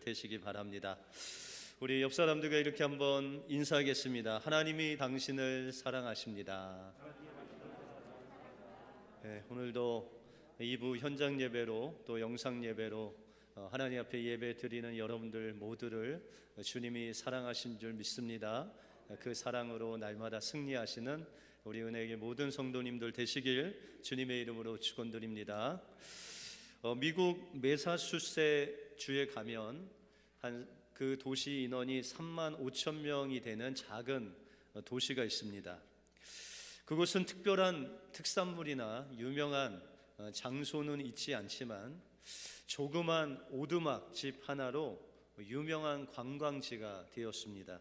되시기 바랍니다. 우리 옆 사람들과 이렇게 한번 인사하겠습니다. 하나님이 당신을 사랑하십니다. 네, 오늘도 2부 현장 예배로 또 영상 예배로 하나님 앞에 예배 드리는 여러분들 모두를 주님이 사랑하신 줄 믿습니다. 그 사랑으로 날마다 승리하시는 우리 은혜의 모든 성도님들 되시길 주님의 이름으로 축원드립니다. 미국 매사추세주에 가면 그 도시 인원이 3만 5천 명이 되는 작은 도시가 있습니다. 그곳은 특별한 특산물이나 유명한 장소는 있지 않지만 조그만 오두막집 하나로 유명한 관광지가 되었습니다.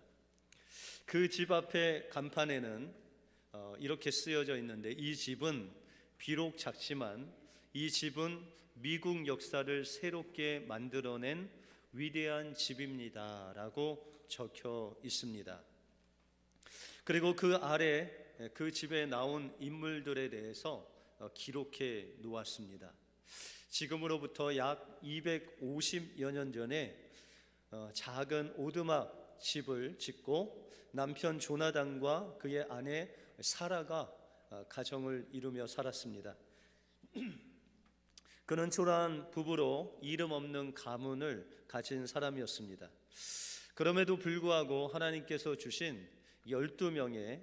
그 집 앞에 간판에는 이렇게 쓰여져 있는데, 이 집은 비록 작지만 이 집은 미국 역사를 새롭게 만들어낸 위대한 집입니다 라고 적혀 있습니다. 그리고 그 아래 그 집에 나온 인물들에 대해서 기록해 놓았습니다. 지금으로부터 약 250여 년 전에 작은 오두막 집을 짓고 남편 조나단과 그의 아내 사라가 가정을 이루며 살았습니다. 그는 초라한 부부로 이름 없는 가문을 가진 사람이었습니다. 그럼에도 불구하고 하나님께서 주신 12명의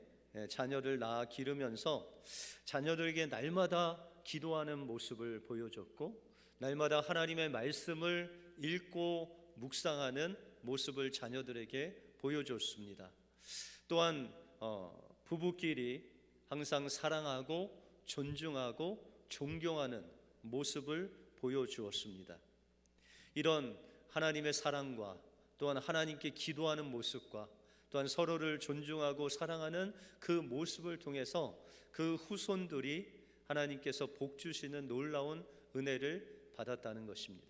자녀를 낳아 기르면서 자녀들에게 날마다 기도하는 모습을 보여줬고, 날마다 하나님의 말씀을 읽고 묵상하는 모습을 자녀들에게 보여줬습니다. 또한 부부끼리 항상 사랑하고 존중하고 존경하는 모습을 보여주었습니다. 이런 하나님의 사랑과 또한 하나님께 기도하는 모습과 또한 서로를 존중하고 사랑하는 그 모습을 통해서 그 후손들이 하나님께서 복 주시는 놀라운 은혜를 받았다는 것입니다.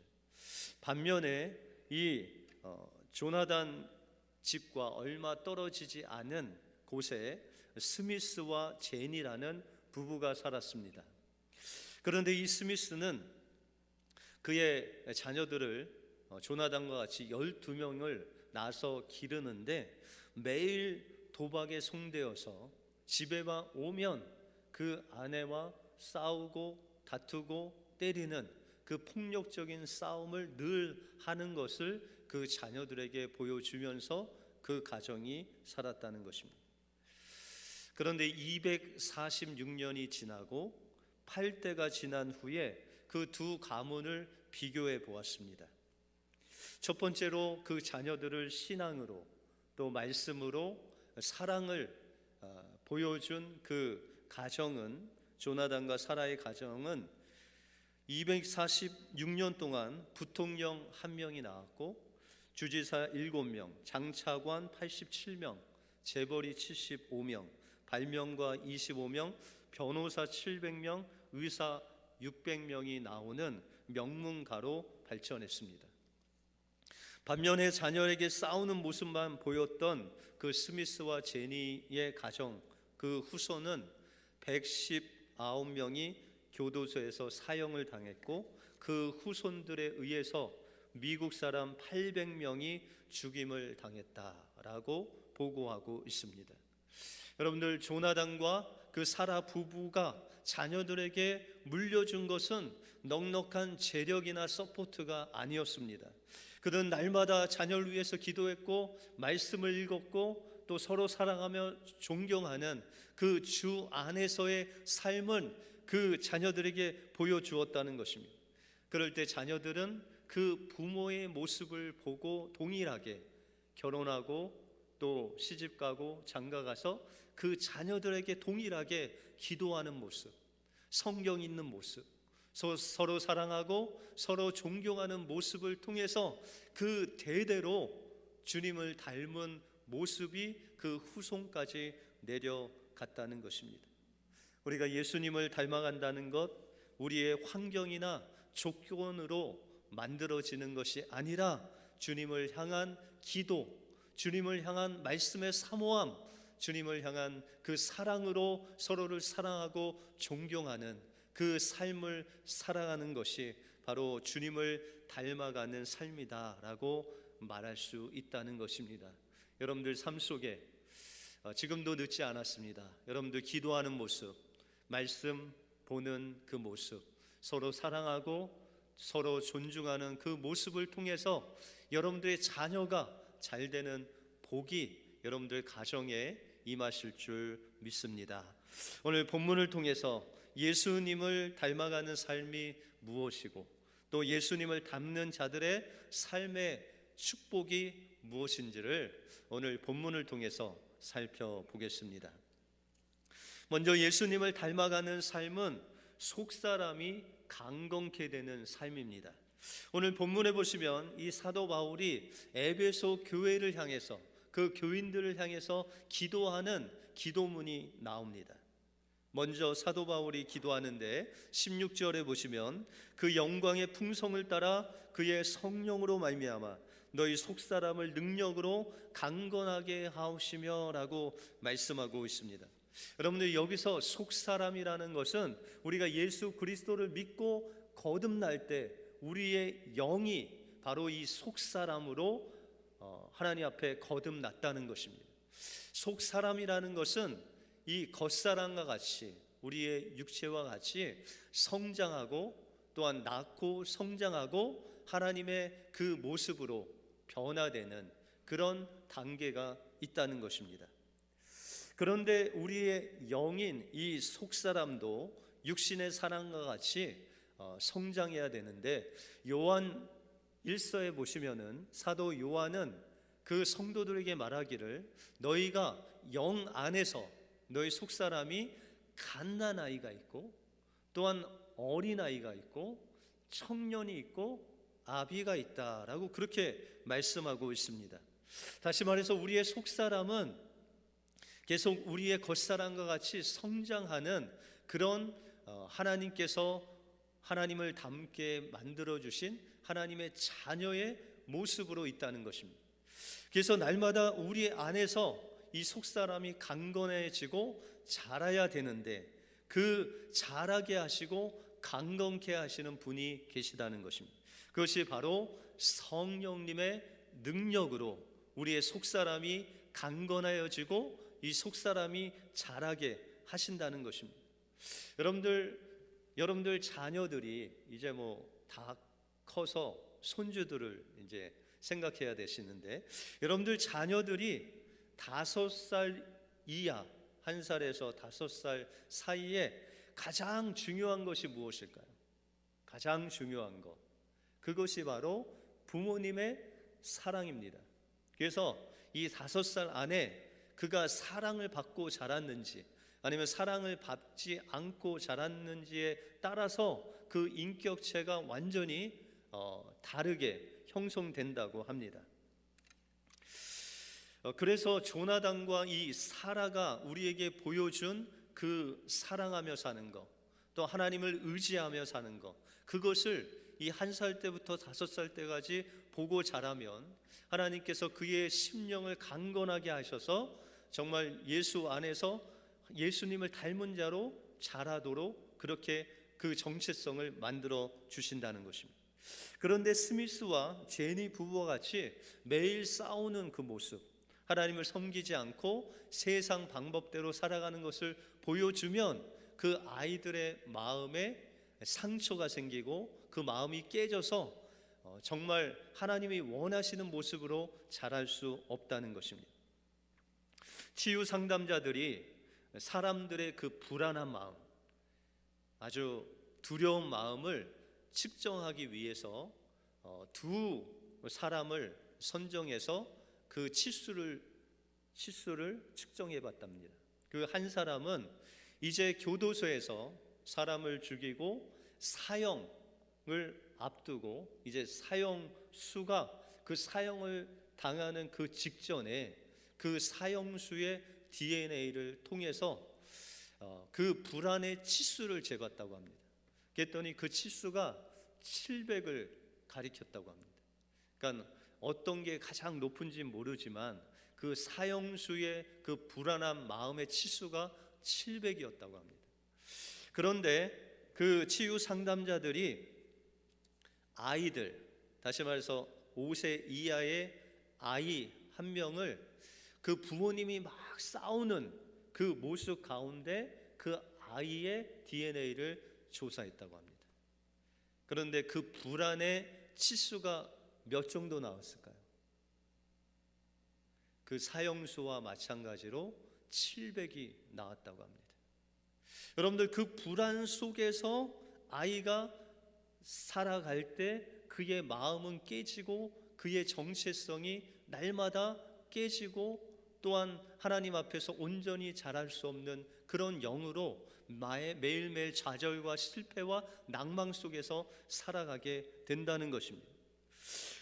반면에 이 조나단 집과 얼마 떨어지지 않은 곳에 스미스와 제니라는 부부가 살았습니다. 그런데 이 스미스는 그의 자녀들을 조나단과 같이 12명을 낳아서 기르는데 매일 도박에 송되어서 집에만 오면 그 아내와 싸우고 다투고 때리는 그 폭력적인 싸움을 늘 하는 것을 그 자녀들에게 보여주면서 그 가정이 살았다는 것입니다. 그런데 246년이 지나고 8대가 지난 후에 그 두 가문을 비교해 보았습니다. 첫 번째로 그 자녀들을 신앙으로 또 말씀으로 사랑을 보여준 그 가정은, 조나단과 사라의 가정은 246년 동안 부통령 1명이 나왔고 주지사 7명, 장차관 87명, 재벌이 75명, 발명가 25명, 변호사 700명, 의사 600명이 나오는 명문가로 발전했습니다. 반면에 자녀에게 싸우는 모습만 보였던 그 스미스와 제니의 가정, 그 후손은 119명이 교도소에서 사형을 당했고 그 후손들에 의해서 미국 사람 800명이 죽임을 당했다라고 보고하고 있습니다. 여러분들, 조나단과 그 사라 부부가 자녀들에게 물려준 것은 넉넉한 재력이나 서포트가 아니었습니다. 그들은 날마다 자녀를 위해서 기도했고 말씀을 읽었고 또 서로 사랑하며 존경하는 그 주 안에서의 삶은 그 자녀들에게 보여주었다는 것입니다. 그럴 때 자녀들은 그 부모의 모습을 보고 동일하게 결혼하고 또 시집가고 장가가서 그 자녀들에게 동일하게 기도하는 모습, 성경 읽는 모습, 서로 사랑하고 서로 존경하는 모습을 통해서 그 대대로 주님을 닮은 모습이 그 후손까지 내려갔다는 것입니다. 우리가 예수님을 닮아간다는 것, 우리의 환경이나 조건으로 만들어지는 것이 아니라 주님을 향한 기도, 주님을 향한 말씀의 사모함, 주님을 향한 그 사랑으로 서로를 사랑하고 존경하는 그 삶을 살아가는 것이 바로 주님을 닮아가는 삶이다라고 말할 수 있다는 것입니다. 여러분들 삶 속에 지금도 늦지 않았습니다. 여러분들 기도하는 모습, 말씀 보는 그 모습, 서로 사랑하고 서로 존중하는 그 모습을 통해서 여러분들의 자녀가 잘 되는 복이 여러분들 가정에 임하실 줄 믿습니다. 오늘 본문을 통해서 예수님을 닮아가는 삶이 무엇이고 또 예수님을 닮는 자들의 삶의 축복이 무엇인지를 오늘 본문을 통해서 살펴보겠습니다. 먼저 예수님을 닮아가는 삶은 속사람이 강건케 되는 삶입니다. 오늘 본문에 보시면 이 사도 바울이 에베소 교회를 향해서 그 교인들을 향해서 기도하는 기도문이 나옵니다. 먼저 사도 바울이 기도하는데 16절에 보시면 그 영광의 풍성을 따라 그의 성령으로 말미암아 너희 속사람을 능력으로 강건하게 하옵시며 라고 말씀하고 있습니다. 여러분들 여기서 속사람이라는 것은 우리가 예수 그리스도를 믿고 거듭날 때 우리의 영이 바로 이 속사람으로 하나님 앞에 거듭났다는 것입니다. 속사람이라는 것은 이 겉사람과 같이 우리의 육체와 같이 성장하고 또한 낳고 성장하고 하나님의 그 모습으로 변화되는 그런 단계가 있다는 것입니다. 그런데 우리의 영인 이 속사람도 육신의 사랑과 같이 성장해야 되는데 요한 1서에 보시면은 사도 요한은 그 성도들에게 말하기를 너희가 영 안에서 너희 속사람이 갓난아이가 있고 또한 어린아이가 있고 청년이 있고 아비가 있다라고 그렇게 말씀하고 있습니다. 다시 말해서 우리의 속사람은 계속 우리의 겉사람과 같이 성장하는 그런 하나님께서 하나님을 닮게 만들어주신 하나님의 자녀의 모습으로 있다는 것입니다. 그래서 날마다 우리 안에서 이 속사람이 강건해지고 자라야 되는데 그 자라게 하시고 강건케 하시는 분이 계시다는 것입니다. 그것이 바로 성령님의 능력으로 우리의 속사람이 강건하여지고 이 속사람이 자라게 하신다는 것입니다. 여러분들 자녀들이 이제 다 커서 손주들을 이제 생각해야 되시는데 여러분들 자녀들이 5살 이하 1살에서 5살 사이에 가장 중요한 것이 무엇일까요? 가장 중요한 것 그것이 바로 부모님의 사랑입니다. 그래서 이 5살 안에 그가 사랑을 받고 자랐는지 아니면 사랑을 받지 않고 자랐는지에 따라서 그 인격체가 완전히 다르게 형성된다고 합니다. 그래서 조나단과 이 사라가 우리에게 보여준 그 사랑하며 사는 것, 또 하나님을 의지하며 사는 것, 그것을 이 1살 때부터 5살 때까지 보고 자라면 하나님께서 그의 심령을 강건하게 하셔서 정말 예수 안에서 예수님을 닮은 자로 자라도록 그렇게 그 정체성을 만들어 주신다는 것입니다. 그런데 스미스와 제니 부부와 같이 매일 싸우는 그 모습, 하나님을 섬기지 않고 세상 방법대로 살아가는 것을 보여주면 그 아이들의 마음에 상처가 생기고 그 마음이 깨져서 정말 하나님이 원하시는 모습으로 자랄 수 없다는 것입니다. 치유 상담자들이 사람들의 그 불안한 마음, 아주 두려운 마음을 측정하기 위해서 두 사람을 선정해서 그 치수를 측정해 봤답니다. 그 한 사람은 이제 교도소에서 사람을 죽이고 사형을 앞두고 이제 사형수가 그 사형을 당하는 그 직전에 그 사형수의 DNA를 통해서 그 불안의 치수를 재봤다고 합니다. 그랬더니 그 치수가 700을 가리켰다고 합니다. 그러니까 어떤 게 가장 높은지 모르지만 그 사형수의 그 불안한 마음의 치수가 700이었다고 합니다. 그런데 그 치유 상담자들이 아이들 다시 말해서 5세 이하의 아이 한 명을 그 부모님이 막 싸우는 그 모습 가운데 그 아이의 DNA를 조사했다고 합니다. 그런데 그 불안의 치수가 몇 정도 나왔을까요? 그 사형수와 마찬가지로 700이 나왔다고 합니다. 여러분들, 그 불안 속에서 아이가 살아갈 때 그의 마음은 깨지고 그의 정체성이 날마다 깨지고, 또한 하나님 앞에서 온전히 자랄 수 없는 그런 영으로 매일매일 좌절과 실패와 낭망 속에서 살아가게 된다는 것입니다.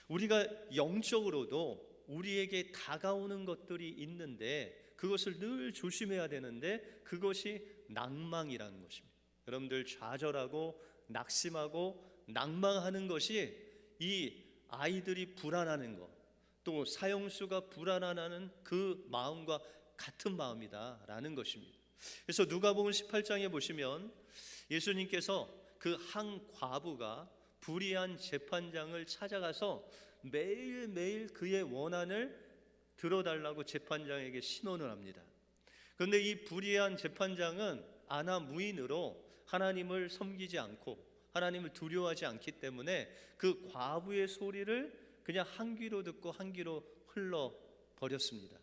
우리가 영적으로도 우리에게 다가오는 것들이 있는데 그것을 늘 조심해야 되는데, 그것이 낭망이라는 것입니다. 여러분들, 좌절하고 낙심하고 낭망하는 것이 이 아이들이 불안하는 것, 또 사형수가 불안하는 그 마음과 같은 마음이다라는 것입니다. 그래서 누가복음 18장에 보시면 예수님께서 그 한 과부가 불의한 재판장을 찾아가서 매일매일 그의 원한을 들어달라고 재판장에게 신원을 합니다. 그런데 이 불의한 재판장은 안하무인으로 하나님을 섬기지 않고 하나님을 두려워하지 않기 때문에 그 과부의 소리를 그냥 한 귀로 듣고 한 귀로 흘러버렸습니다.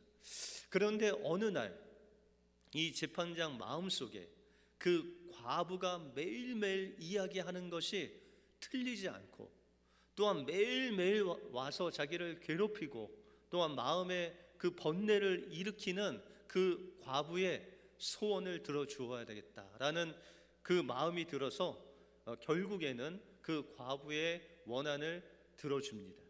그런데 어느 날 이 재판장 마음속에 그 과부가 매일매일 이야기하는 것이 틀리지 않고, 또한 매일매일 와서 자기를 괴롭히고, 또한 마음에 그 번뇌를 일으키는 그 과부의 소원을 들어주어야 되겠다라는 그 마음이 들어서 결국에는 그 과부의 원한을 들어줍니다.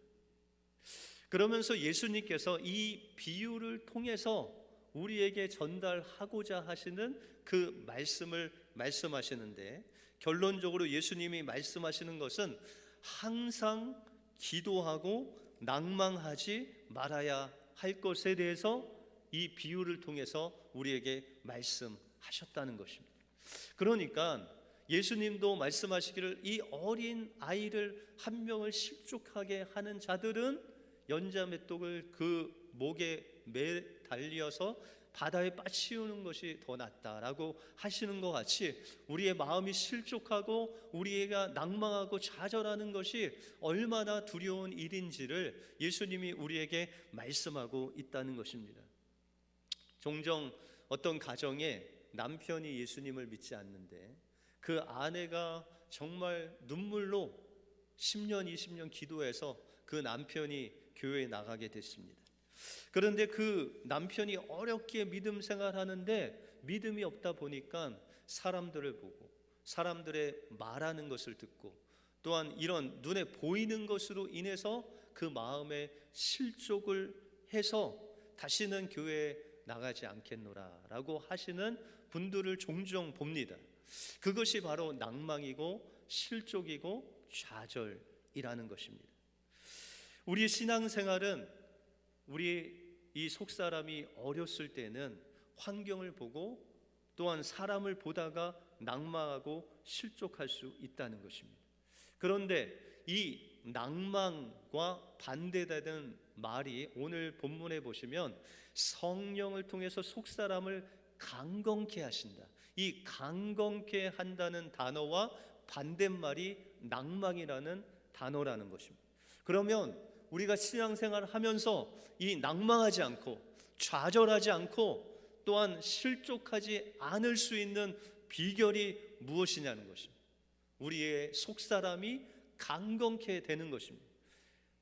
그러면서 예수님께서 이 비유를 통해서 우리에게 전달하고자 하시는 그 말씀을 말씀하시는데, 결론적으로 예수님이 말씀하시는 것은 항상 기도하고 낭망하지 말아야 할 것에 대해서 이 비유를 통해서 우리에게 말씀하셨다는 것입니다. 그러니까 예수님도 말씀하시기를, 이 어린 아이를 한 명을 실족하게 하는 자들은 연자맷독을 그 목에 매달려서 바다에 빠치우는 것이 더 낫다라고 하시는 것 같이, 우리의 마음이 실족하고 우리가 낭망하고 좌절하는 것이 얼마나 두려운 일인지를 예수님이 우리에게 말씀하고 있다는 것입니다. 종종 어떤 가정에 남편이 예수님을 믿지 않는데 그 아내가 정말 눈물로 10년, 20년 기도해서 그 남편이 교회에 나가게 됐습니다. 그런데 그 남편이 어렵게 믿음 생활하는데 믿음이 없다 보니까 사람들을 보고 사람들의 말하는 것을 듣고, 또한 이런 눈에 보이는 것으로 인해서 그 마음에 실족을 해서 다시는 교회에 나가지 않겠노라라고 하시는 분들을 종종 봅니다. 그것이 바로 낭망이고 실족이고 좌절이라는 것입니다. 우리 신앙생활은, 우리 이 속사람이 어렸을 때는 환경을 보고 또한 사람을 보다가 낭망하고 실족할 수 있다는 것입니다. 그런데 이 낭망과 반대되는 말이 오늘 본문에 보시면 성령을 통해서 속사람을 강건케 하신다, 이 강건케 한다는 단어와 반대말이 낭망이라는 단어라는 것입니다. 그러면 우리가 신앙생활을 하면서 이 낭망하지 않고 좌절하지 않고 또한 실족하지 않을 수 있는 비결이 무엇이냐는 것입니다. 우리의 속사람이 강건케 되는 것입니다.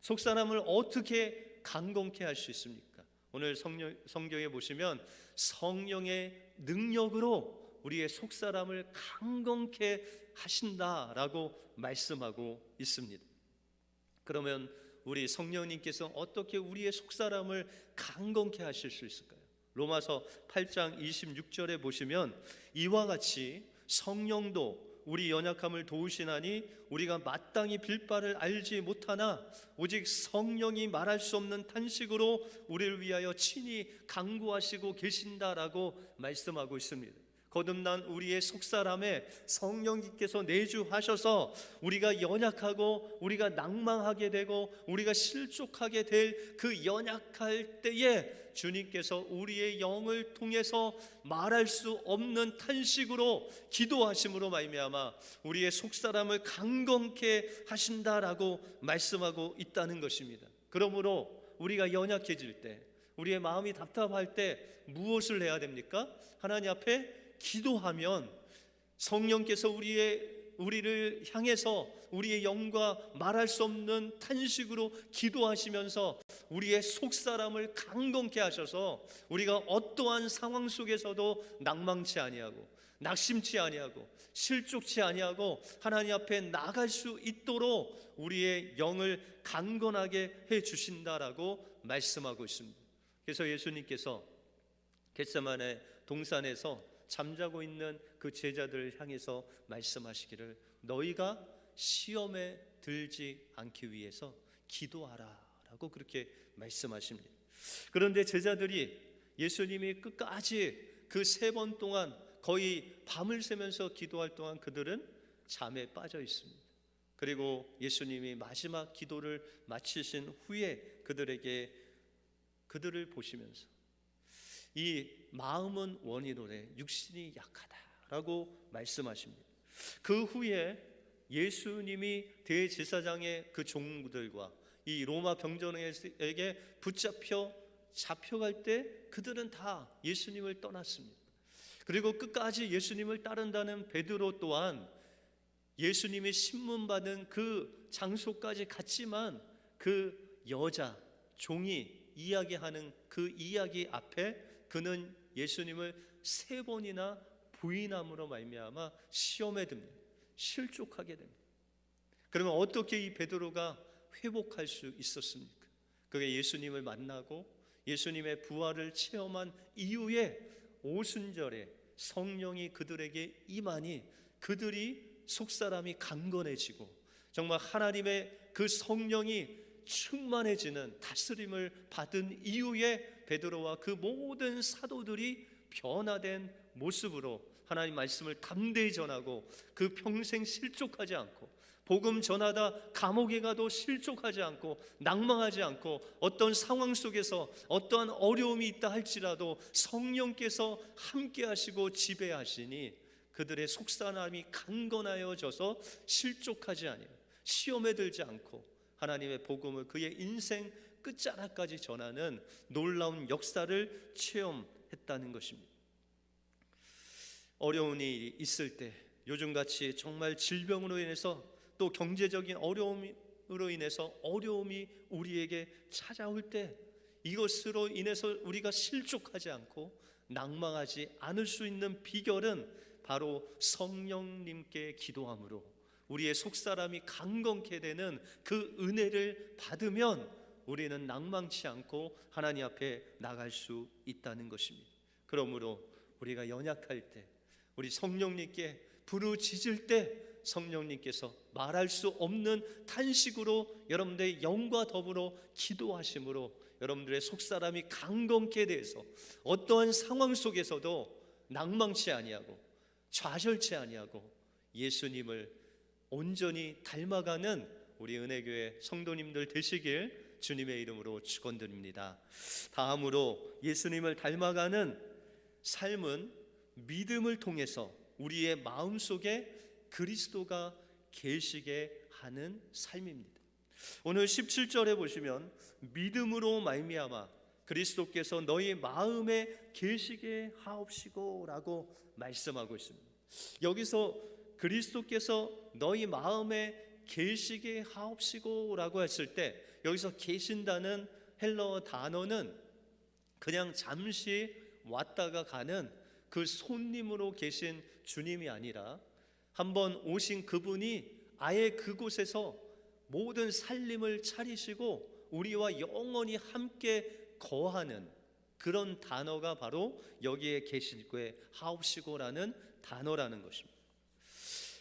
속사람을 어떻게 강건케 할 수 있습니까? 오늘 성경에 보시면 성령의 능력으로 우리의 속사람을 강건케 하신다라고 말씀하고 있습니다. 그러면 우리 성령님께서 어떻게 우리의 속사람을 강건케 하실 수 있을까요? 로마서 8장 26절에 보시면 이와 같이 성령도 우리 연약함을 도우시나니 우리가 마땅히 빌 바를 알지 못하나 오직 성령이 말할 수 없는 탄식으로 우리를 위하여 친히 간구하시고 계신다라고 말씀하고 있습니다. 거듭난 우리의 속사람에 성령님께서 내주하셔서 우리가 연약하고 우리가 낭망하게 되고 우리가 실족하게 될 그 연약할 때에 주님께서 우리의 영을 통해서 말할 수 없는 탄식으로 기도하심으로 말미암아 우리의 속사람을 강건케 하신다라고 말씀하고 있다는 것입니다. 그러므로 우리가 연약해질 때, 우리의 마음이 답답할 때 무엇을 해야 됩니까? 하나님 앞에 기도하면 성령께서 우리를 향해서 우리의 영과 말할 수 없는 탄식으로 기도하시면서 우리의 속사람을 강건케 하셔서 우리가 어떠한 상황 속에서도 낭망치 아니하고 낙심치 아니하고 실족치 아니하고 하나님 앞에 나갈 수 있도록 우리의 영을 강건하게 해 주신다라고 말씀하고 있습니다. 그래서 예수님께서 겟세마네 동산에서 잠자고 있는 그 제자들을 향해서 말씀하시기를 너희가 시험에 들지 않기 위해서 기도하라 라고 그렇게 말씀하십니다. 그런데 제자들이 예수님이 끝까지 그 3번 동안 거의 밤을 새면서 기도할 동안 그들은 잠에 빠져 있습니다. 그리고 예수님이 마지막 기도를 마치신 후에 그들을 보시면서 이 마음은 원이로되 육신이 약하다라고 말씀하십니다. 그 후에 예수님이 대제사장의 그 종들과 이 로마 병정에게 잡혀갈 때 그들은 다 예수님을 떠났습니다. 그리고 끝까지 예수님을 따른다는 베드로 또한 예수님이 신문받은 그 장소까지 갔지만 그 여자 종이 이야기하는 그 이야기 앞에 그는 예수님을 3번이나 부인함으로 말미암아 시험에 듭니다. 실족하게 됩니다. 그러면 어떻게 이 베드로가 회복할 수 있었습니까? 그게 예수님을 만나고 예수님의 부활을 체험한 이후에 오순절에 성령이 그들에게 임하니 그들이 속사람이 강건해지고 정말 하나님의 그 성령이 충만해지는 다스림을 받은 이후에 베드로와 그 모든 사도들이 변화된 모습으로 하나님 말씀을 담대히 전하고 그 평생 실족하지 않고 복음 전하다 감옥에 가도 실족하지 않고 낭망하지 않고 어떤 상황 속에서 어떠한 어려움이 있다 할지라도 성령께서 함께 하시고 지배하시니 그들의 속사람이 강건하여져서 실족하지 아니하고 시험에 들지 않고 하나님의 복음을 그의 인생 끝자락까지 전하는 놀라운 역사를 체험했다는 것입니다. 어려운 일이 있을 때 요즘같이 정말 질병으로 인해서 또 경제적인 어려움으로 인해서 어려움이 우리에게 찾아올 때 이것으로 인해서 우리가 실족하지 않고 낭망하지 않을 수 있는 비결은 바로 성령님께 기도함으로 우리의 속사람이 강건케 되는 그 은혜를 받으면 우리는 낭망치 않고 하나님 앞에 나갈 수 있다는 것입니다. 그러므로 우리가 연약할 때 우리 성령님께 부르짖을 때 성령님께서 말할 수 없는 탄식으로 여러분들의 영과 더불어 기도하심으로 여러분들의 속사람이 강건케 돼서 어떠한 상황 속에서도 낭망치 아니하고 좌절치 아니하고 예수님을 온전히 닮아가는 우리 은혜교회 성도님들 되시길 주님의 이름으로 축원드립니다. 다음으로 예수님을 닮아가는 삶은 믿음을 통해서 우리의 마음속에 그리스도가 계시게 하는 삶입니다. 오늘 17절에 보시면 믿음으로 말미암아 그리스도께서 너희 마음에 계시게 하옵시고 라고 말씀하고 있습니다. 여기서 그리스도께서 너희 마음에 계시게 하옵시고 라고 했을 때 여기서 계신다는 헬러 단어는 그냥 잠시 왔다가 가는 그 손님으로 계신 주님이 아니라 한번 오신 그분이 아예 그곳에서 모든 살림을 차리시고 우리와 영원히 함께 거하는 그런 단어가 바로 여기에 계시게 하옵시고라는 단어라는 것입니다.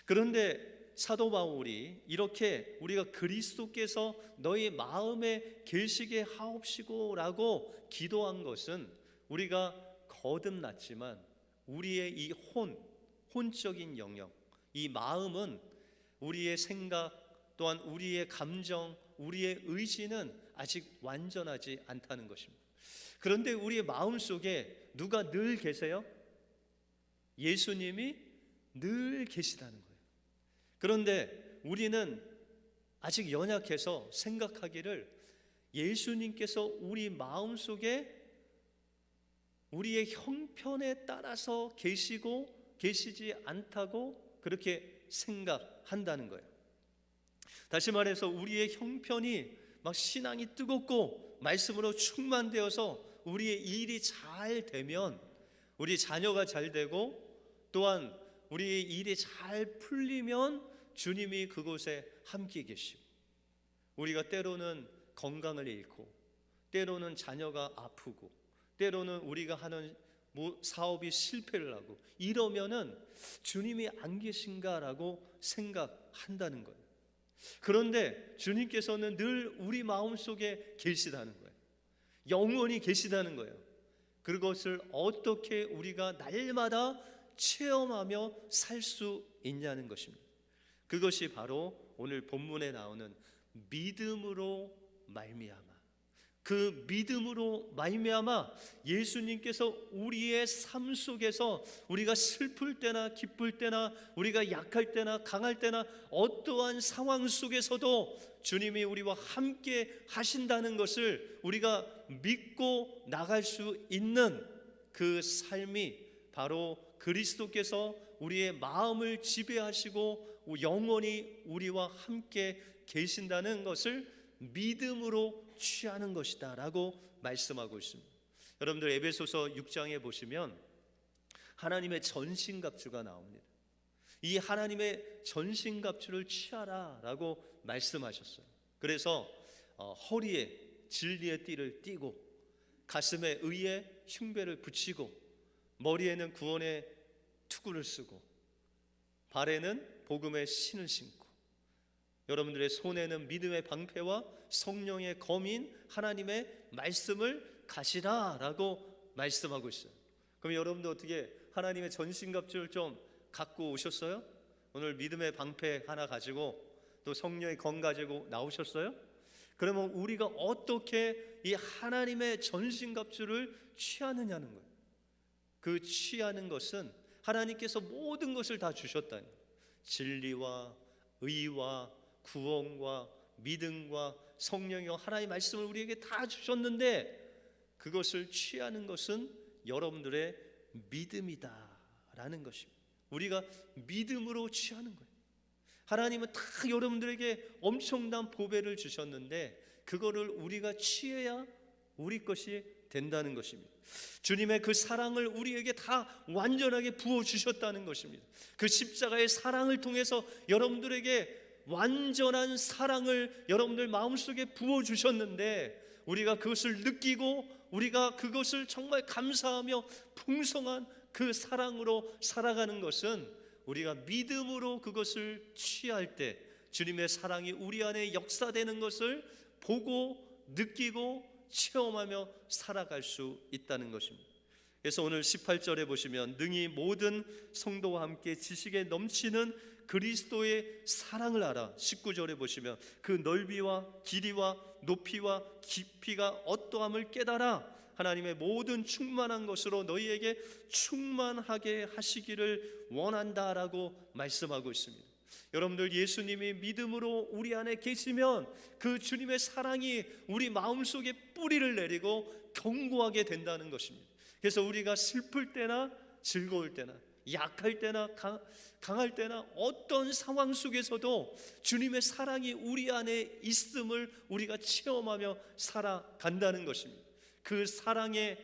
그런데 사도 바울이 이렇게 우리가 그리스도께서 너희 마음에 계시게 하옵시고라고 기도한 것은 우리가 거듭났지만 우리의 이 혼적인 영역, 이 마음은 우리의 생각 또한 우리의 감정, 우리의 의지는 아직 완전하지 않다는 것입니다. 그런데 우리의 마음 속에 누가 늘 계세요? 예수님이 늘 계시다는 거예요. 그런데 우리는 아직 연약해서 생각하기를 예수님께서 우리 마음 속에 우리의 형편에 따라서 계시지 않다고 그렇게 생각한다는 거예요. 다시 말해서 우리의 형편이 막 신앙이 뜨겁고 말씀으로 충만되어서 우리의 일이 잘 되면, 우리 자녀가 잘 되고 또한 우리의 일이 잘 풀리면 주님이 그곳에 함께 계시고, 우리가 때로는 건강을 잃고 때로는 자녀가 아프고 때로는 우리가 하는 사업이 실패를 하고 이러면은 주님이 안 계신가라고 생각한다는 거예요. 그런데 주님께서는 늘 우리 마음속에 계시다는 거예요. 영원히 계시다는 거예요. 그것을 어떻게 우리가 날마다 체험하며 살 수 있냐는 것입니다. 그것이 바로 오늘 본문에 나오는 믿음으로 말미암아, 그 믿음으로 말미암아 예수님께서 우리의 삶 속에서 우리가 슬플 때나 기쁠 때나 우리가 약할 때나 강할 때나 어떠한 상황 속에서도 주님이 우리와 함께 하신다는 것을 우리가 믿고 나갈 수 있는 그 삶이 바로 그리스도께서 우리의 마음을 지배하시고 영원히 우리와 함께 계신다는 것을 믿음으로 취하는 것이다 라고 말씀하고 있습니다. 여러분들 에베소서 6장에 보시면 하나님의 전신갑주가 나옵니다. 이 하나님의 전신갑주를 취하라 라고 말씀하셨어요. 그래서 허리에 진리의 띠를 띠고 가슴에 의의 흉배를 붙이고 머리에는 구원의 투구를 쓰고 발에는 복음의 신을 신고 여러분들의 손에는 믿음의 방패와 성령의 검인 하나님의 말씀을 가시라 라고 말씀하고 있어요. 그럼 여러분도 어떻게 하나님의 전신갑주를 좀 갖고 오셨어요? 오늘 믿음의 방패 하나 가지고 또 성령의 검 가지고 나오셨어요? 그러면 우리가 어떻게 이 하나님의 전신갑주를 취하느냐는 거예요. 그 취하는 것은 하나님께서 모든 것을 다 주셨다니, 진리와 의와 구원과 믿음과 성령과 하나님의 말씀을 우리에게 다 주셨는데 그것을 취하는 것은 여러분들의 믿음이다라는 것입니다. 우리가 믿음으로 취하는 거예요. 하나님은 다 여러분들에게 엄청난 보배를 주셨는데 그거를 우리가 취해야 우리 것이 된다는 것입니다. 주님의 그 사랑을 우리에게 다 완전하게 부어주셨다는 것입니다. 그 십자가의 사랑을 통해서 여러분들에게 완전한 사랑을 여러분들 마음속에 부어주셨는데 우리가 그것을 느끼고 우리가 그것을 정말 감사하며 풍성한 그 사랑으로 살아가는 것은 우리가 믿음으로 그것을 취할 때 주님의 사랑이 우리 안에 역사되는 것을 보고 느끼고 체험하며 살아갈 수 있다는 것입니다. 그래서 오늘 18절에 보시면 능히 모든 성도와 함께 지식에 넘치는 그리스도의 사랑을 알아. 19절에 보시면 그 넓이와 길이와 높이와 깊이가 어떠함을 깨달아 하나님의 모든 충만한 것으로 너희에게 충만하게 하시기를 원한다라고 말씀하고 있습니다. 여러분들 예수님이 믿음으로 우리 안에 계시면 그 주님의 사랑이 우리 마음속에 뿌리를 내리고 견고하게 된다는 것입니다. 그래서 우리가 슬플 때나 즐거울 때나 약할 때나 강할 때나 어떤 상황 속에서도 주님의 사랑이 우리 안에 있음을 우리가 체험하며 살아간다는 것입니다. 그 사랑의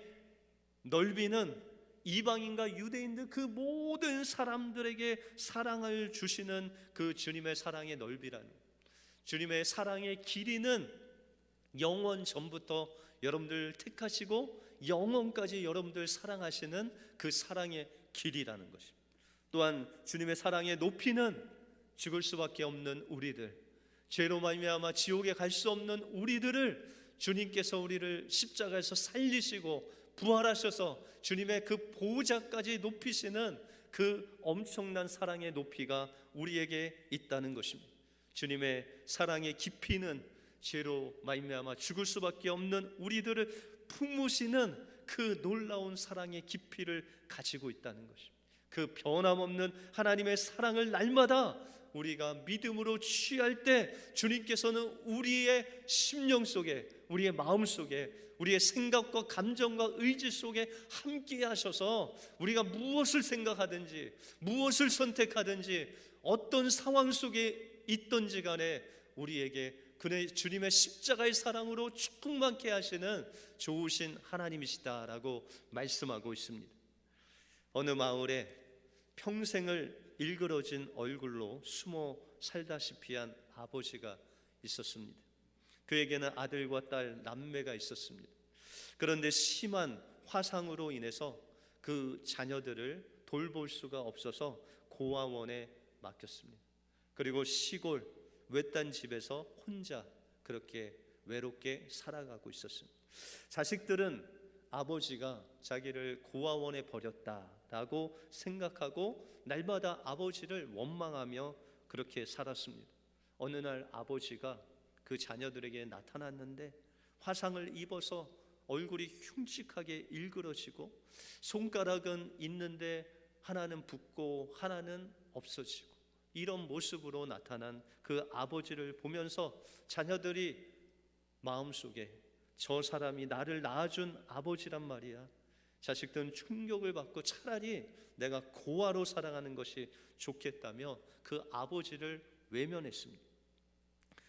넓이는 이방인과 유대인들 그 모든 사람들에게 사랑을 주시는 그 주님의 사랑의 넓이라는, 주님의 사랑의 길이는 영원 전부터 여러분들 택하시고 영원까지 여러분들 사랑하시는 그 사랑의 길이라는 것입니다. 또한 주님의 사랑의 높이는 죽을 수밖에 없는 우리들, 죄로 말미암아 지옥에 갈 수 없는 우리들을 주님께서 우리를 십자가에서 살리시고 부활하셔서 주님의 그 보좌까지 높이시는 그 엄청난 사랑의 높이가 우리에게 있다는 것입니다. 주님의 사랑의 깊이는 죄로 말미암아 죽을 수밖에 없는 우리들을 품으시는 그 놀라운 사랑의 깊이를 가지고 있다는 것입니다. 그 변함없는 하나님의 사랑을 날마다 우리가 믿음으로 취할 때 주님께서는 우리의 심령 속에, 우리의 마음 속에, 우리의 생각과 감정과 의지 속에 함께 하셔서 우리가 무엇을 생각하든지 무엇을 선택하든지 어떤 상황 속에 있든지 간에 우리에게 그의 주님의 십자가의 사랑으로 충만케 하시는 좋으신 하나님이시다라고 말씀하고 있습니다. 어느 마을에 평생을 일그러진 얼굴로 숨어 살다시피 한 아버지가 있었습니다. 그에게는 아들과 딸 남매가 있었습니다. 그런데 심한 화상으로 인해서 그 자녀들을 돌볼 수가 없어서 고아원에 맡겼습니다. 그리고 시골 외딴 집에서 혼자 그렇게 외롭게 살아가고 있었습니다. 자식들은 아버지가 자기를 고아원에 버렸다라고 생각하고 날마다 아버지를 원망하며 그렇게 살았습니다. 어느 날 아버지가 그 자녀들에게 나타났는데 화상을 입어서 얼굴이 흉측하게 일그러지고 손가락은 있는데 하나는 붓고 하나는 없어지고 이런 모습으로 나타난 그 아버지를 보면서 자녀들이 마음속에 저 사람이 나를 낳아준 아버지란 말이야. 자식들은 충격을 받고 차라리 내가 고아로 살아가는 것이 좋겠다며 그 아버지를 외면했습니다.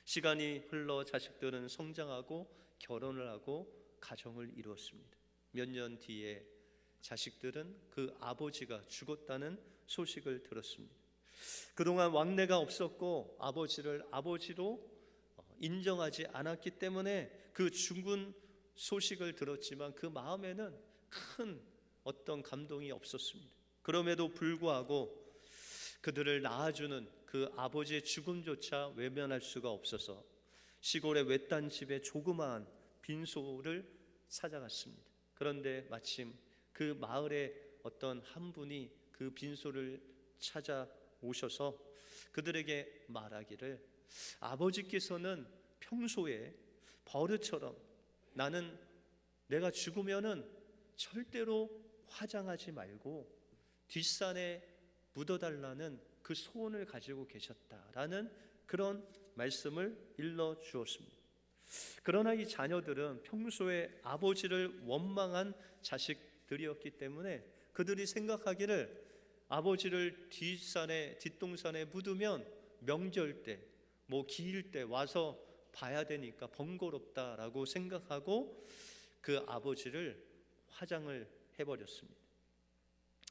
시간이 흘러 자식들은 성장하고 결혼을 하고 가정을 이루었습니다. 몇 년 뒤에 자식들은 그 아버지가 죽었다는 소식을 들었습니다. 그동안 왕래가 없었고 아버지를 아버지로 인정하지 않았기 때문에 그 죽은 소식을 들었지만 그 마음에는 큰 어떤 감동이 없었습니다. 그럼에도 불구하고 그들을 낳아주는 그 아버지의 죽음조차 외면할 수가 없어서 시골의 외딴 집에 조그마한 빈소를 찾아갔습니다. 그런데 마침 그 마을의 어떤 한 분이 그 빈소를 찾아오셔서 그들에게 말하기를 아버지께서는 평소에 버릇처럼 나는 내가 죽으면은 절대로 화장하지 말고 뒷산에 묻어달라는 그 소원을 가지고 계셨다라는 그런 말씀을 일러 주었습니다. 그러나 이 자녀들은 평소에 아버지를 원망한 자식들이었기 때문에 그들이 생각하기를 아버지를 뒷동산에 묻으면 명절 때, 기일 때 와서 봐야 되니까 번거롭다라고 생각하고 그 아버지를 화장을 해버렸습니다.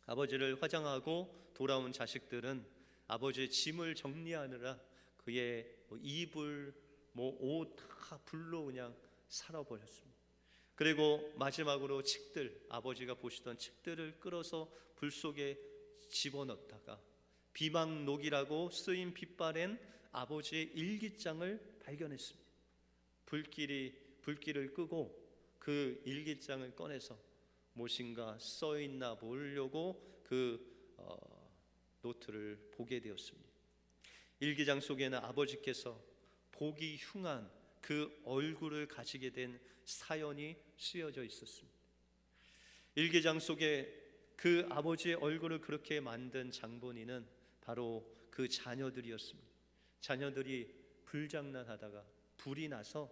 아버지를 화장하고 돌아온 자식들은 아버지의 짐을 정리하느라 그의 이불, 옷 다 불로 그냥 살아버렸습니다. 그리고 마지막으로 책들, 아버지가 보시던 책들을 끌어서 불 속에 집어넣다가 비망록이라고 쓰인 빛바랜 아버지의 일기장을 발견했습니다. 불길을 끄고 그 일기장을 꺼내서 무엇인가 써있나 보려고 그 노트를 보게 되었습니다. 일기장 속에는 아버지께서 보기 흉한 그 얼굴을 가지게 된 사연이 쓰여져 있었습니다. 일기장 속에 그 아버지의 얼굴을 그렇게 만든 장본인은 바로 그 자녀들이었습니다. 자녀들이 불장난하다가 불이 나서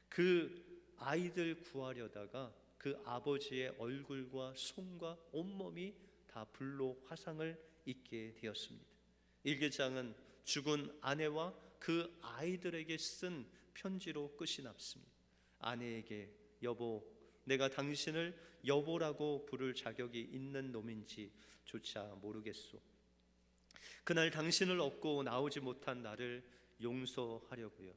그 아이들 구하려다가 그 아버지의 얼굴과 손과 온몸이 다 불로 화상을 입게 되었습니다. 일기장은 죽은 아내와 그 아이들에게 쓴 편지로 끝이 났습니다. 아내에게 여보, 내가 당신을 여보라고 부를 자격이 있는 놈인지조차 모르겠소. 그날 당신을 얻고 나오지 못한 나를 용서하려고요.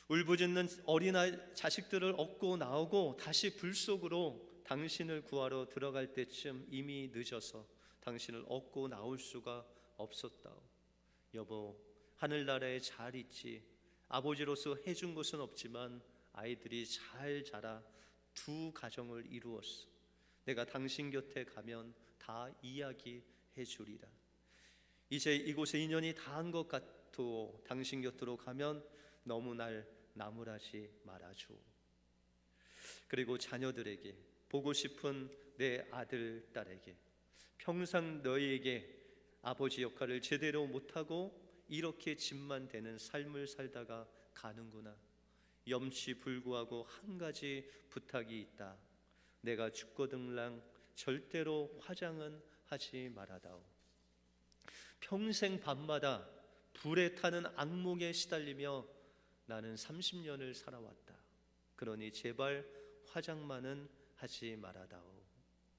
울부짖는 어린아이 자식들을 얻고 나오고 다시 불 속으로 당신을 구하러 들어갈 때쯤 이미 늦어서 당신을 얻고 나올 수가 없었다오. 여보, 하늘나라에 잘 있지. 아버지로서 해준 것은 없지만 아이들이 잘 자라 두 가정을 이루었어. 내가 당신 곁에 가면 다 이야기해 주리라. 이제 이곳에 인연이 다한 것 같고 당신 곁으로 가면 너무 날 나무라지 말아줘. 그리고 자녀들에게, 보고 싶은 내 아들, 딸에게, 평생 너희에게 아버지 역할을 제대로 못하고 이렇게 집만 되는 삶을 살다가 가는구나. 염치불구하고 한 가지 부탁이 있다. 내가 죽거든랑 절대로 화장은 하지 말아다오. 평생 밤마다 불에 타는 악몽에 시달리며 나는 30년을 살아왔다. 그러니 제발 화장만은 하지 말아다오.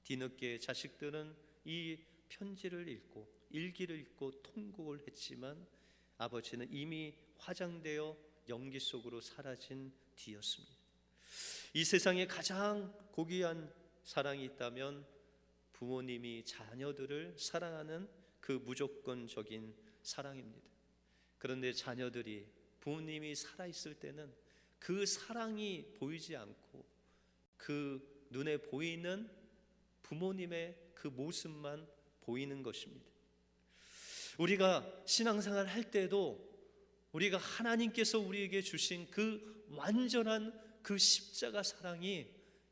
뒤늦게 자식들은 이 편지를 읽고 일기를 읽고 통곡을 했지만 아버지는 이미 화장되어 연기 속으로 사라진 뒤였습니다. 이 세상에 가장 고귀한 사랑이 있다면 부모님이 자녀들을 사랑하는 그 무조건적인 사랑입니다. 그런데 자녀들이 부모님이 살아있을 때는 그 사랑이 보이지 않고 그 눈에 보이는 부모님의 그 모습만 보이는 것입니다. 우리가 신앙생활 할 때도 우리가 하나님께서 우리에게 주신 그 완전한 그 십자가 사랑이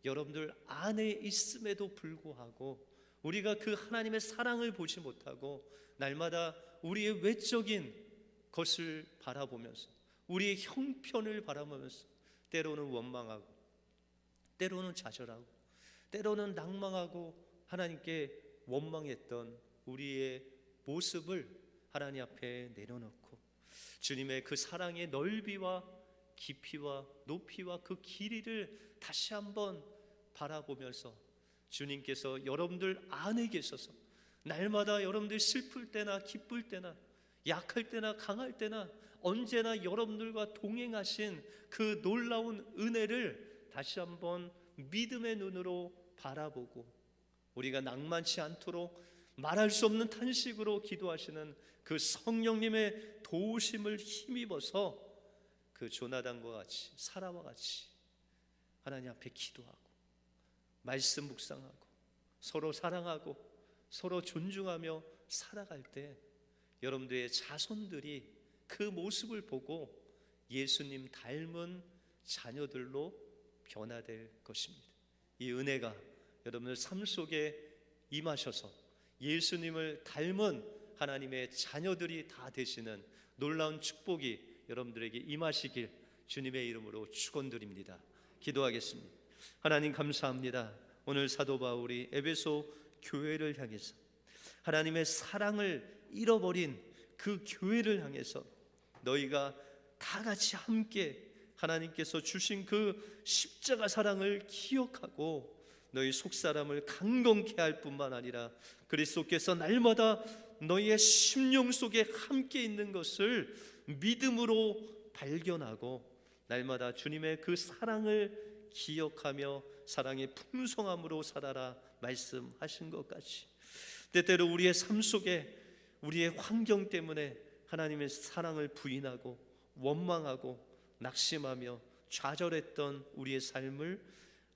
여러분들 안에 있음에도 불구하고 우리가 그 하나님의 사랑을 보지 못하고 날마다 우리의 외적인 것을 바라보면서 우리의 형편을 바라보면서 때로는 원망하고 때로는 좌절하고 때로는 낭망하고 하나님께 원망했던 우리의 모습을 하나님 앞에 내려놓고 주님의 그 사랑의 넓이와 깊이와 높이와 그 길이를 다시 한번 바라보면서 주님께서 여러분들 안에 계셔서 날마다 여러분들 슬플 때나 기쁠 때나 약할 때나 강할 때나 언제나 여러분들과 동행하신 그 놀라운 은혜를 다시 한번 믿음의 눈으로 바라보고 우리가 낭만치 않도록 말할 수 없는 탄식으로 기도하시는 그 성령님의 도우심을 힘입어서 그 조나단과 같이 사라와 같이 하나님 앞에 기도하고 말씀 묵상하고 서로 사랑하고 서로 존중하며 살아갈 때 여러분들의 자손들이 그 모습을 보고 예수님 닮은 자녀들로 변화될 것입니다. 이 은혜가 여러분들 삶 속에 임하셔서 예수님을 닮은 하나님의 자녀들이 다 되시는 놀라운 축복이 여러분들에게 임하시길 주님의 이름으로 축원드립니다. 기도하겠습니다. 하나님 감사합니다. 오늘 사도 바울이 에베소 교회를 향해서 하나님의 사랑을 잃어버린 그 교회를 향해서 너희가 다 같이 함께 하나님께서 주신 그 십자가 사랑을 기억하고 너희 속사람을 강건케 할 뿐만 아니라 그리스도께서 날마다 너희의 심령 속에 함께 있는 것을 믿음으로 발견하고 날마다 주님의 그 사랑을 기억하며 사랑의 풍성함으로 살아라 말씀하신 것 같이 때때로 우리의 삶 속에 우리의 환경 때문에 하나님의 사랑을 부인하고 원망하고 낙심하며 좌절했던 우리의 삶을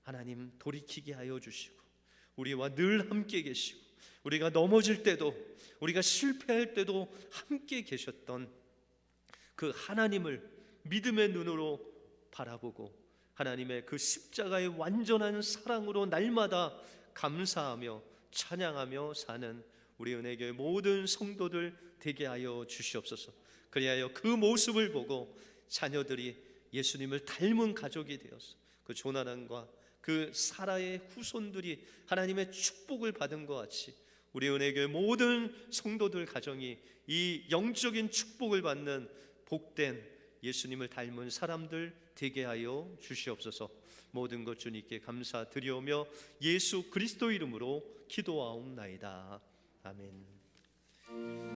하나님 돌이키게 하여 주시고 우리와 늘 함께 계시고 우리가 넘어질 때도 우리가 실패할 때도 함께 계셨던 그 하나님을 믿음의 눈으로 바라보고 하나님의 그 십자가의 완전한 사랑으로 날마다 감사하며 찬양하며 사는 우리 은혜교회 모든 성도들 되게 하여 주시옵소서. 그리하여 그 모습을 보고 자녀들이 예수님을 닮은 가족이 되어서 그 조나단과 그 사라의 후손들이 하나님의 축복을 받은 것 같이 우리 은혜교회 모든 성도들 가정이 이 영적인 축복을 받는 복된 예수님을 닮은 사람들 되게 하여 주시옵소서. 모든 것 주님께 감사드리오며 예수 그리스도 이름으로 기도하옵나이다. 아멘.